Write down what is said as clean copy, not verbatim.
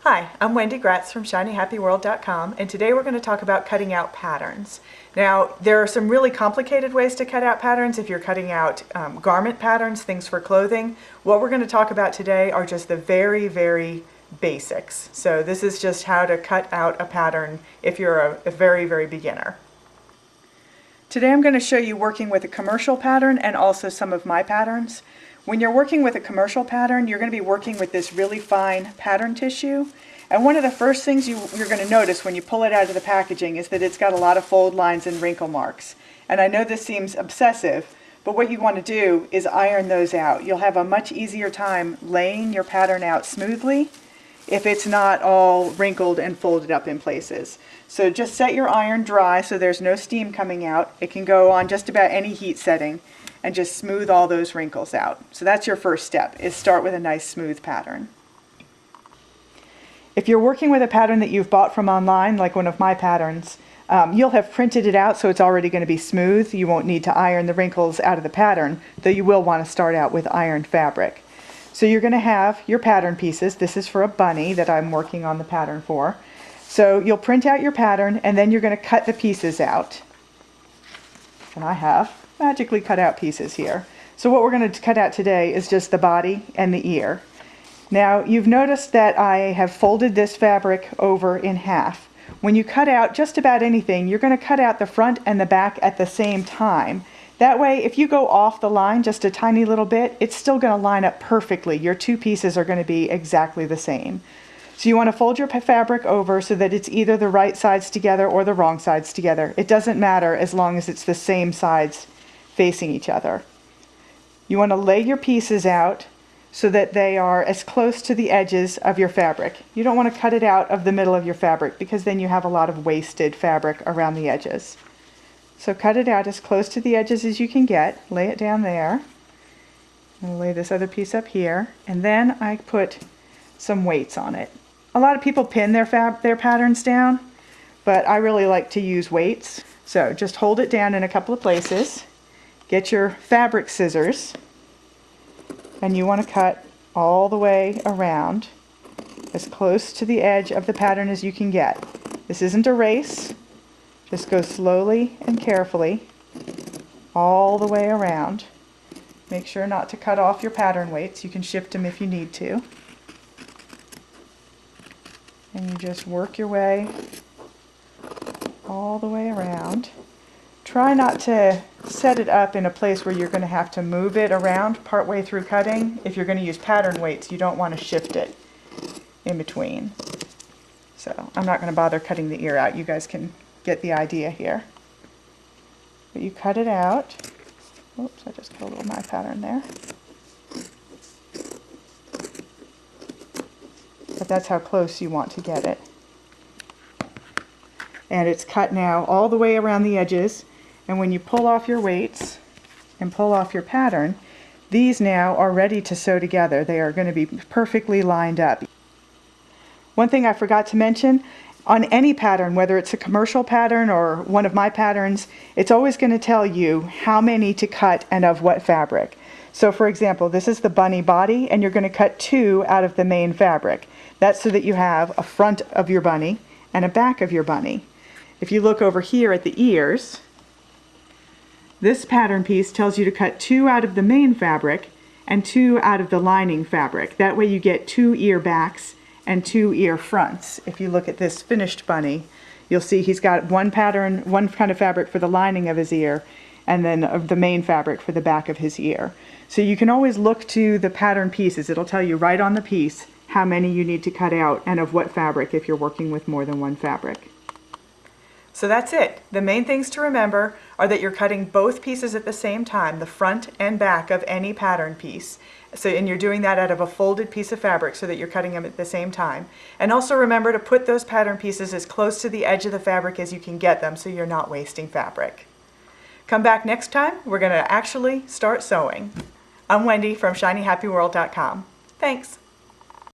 Hi, I'm Wendy Gratz from ShinyHappyWorld.com, and today we're going to talk about cutting out patterns. Now, there are some really complicated ways to cut out patterns if you're cutting out garment patterns, things for clothing. What we're going to talk about today are just the very basics. So this is just how to cut out a pattern if you're a very beginner. Today I'm going to show you working with a commercial pattern and also some of my patterns. When you're working with a commercial pattern, you're going to be working with this really fine pattern tissue. And one of the first things you're going to notice when you pull it out of the packaging is that it's got a lot of fold lines and wrinkle marks. And I know this seems obsessive, but what you want to do is iron those out. You'll have a much easier time laying your pattern out smoothly if it's not all wrinkled and folded up in places. So just set your iron dry so there's no steam coming out. It can go on just about any heat setting, and just smooth all those wrinkles out. So that's your first step, is start with a nice smooth pattern. If you're working with a pattern that you've bought from online, like one of my patterns, you'll have printed it out so it's already going to be smooth. You won't need to iron the wrinkles out of the pattern, though you will want to start out with ironed fabric. So you're going to have your pattern pieces. This is for a bunny that I'm working on the pattern for. So you'll print out your pattern and then you're going to cut the pieces out. And I have magically cut out pieces here. So what we're going to cut out today is just the body and the ear. Now you've noticed that I have folded this fabric over in half. When you cut out just about anything, you're going to cut out the front and the back at the same time. That way, if you go off the line just a tiny little bit, it's still going to line up perfectly. Your two pieces are going to be exactly the same. So you want to fold your fabric over so that it's either the right sides together or the wrong sides together. It doesn't matter as long as it's the same sides facing each other. You want to lay your pieces out so that they are as close to the edges of your fabric. You don't want to cut it out of the middle of your fabric because then you have a lot of wasted fabric around the edges. So cut it out as close to the edges as you can get. Lay it down there. I'll lay this other piece up here, and then I put some weights on it. A lot of people pin their patterns down, but I really like to use weights. So just hold it down in a couple of places. Get your fabric scissors, and you want to cut all the way around as close to the edge of the pattern as you can get. This isn't a race. Just go slowly and carefully all the way around. Make sure not to cut off your pattern weights. You can shift them if you need to. And you just work your way all the way around. Try not to set it up in a place where you're going to have to move it around partway through cutting. If you're going to use pattern weights, you don't want to shift it in between. So I'm not going to bother cutting the ear out. You guys can get the idea here. But you cut it out. Oops, I just cut a little my pattern there. But that's how close you want to get it. And it's cut now all the way around the edges. And when you pull off your weights and pull off your pattern, these now are ready to sew together. They are going to be perfectly lined up. One thing I forgot to mention, on any pattern, whether it's a commercial pattern or one of my patterns, it's always going to tell you how many to cut and of what fabric. So for example, this is the bunny body, and you're going to cut 2 out of the main fabric. That's so that you have a front of your bunny and a back of your bunny. If you look over here at the ears, this pattern piece tells you to cut 2 out of the main fabric and 2 out of the lining fabric. That way you get 2 ear backs and 2 ear fronts. If you look at this finished bunny, you'll see he's got one pattern, one kind of fabric for the lining of his ear, and then of the main fabric for the back of his ear. So you can always look to the pattern pieces. It'll tell you right on the piece how many you need to cut out and of what fabric if you're working with more than one fabric. So that's it. The main things to remember are that you're cutting both pieces at the same time, the front and back of any pattern piece. And you're doing that out of a folded piece of fabric so that you're cutting them at the same time. And also remember to put those pattern pieces as close to the edge of the fabric as you can get them so you're not wasting fabric. Come back next time. We're going to actually start sewing. I'm Wendy from ShinyHappyWorld.com. Thanks.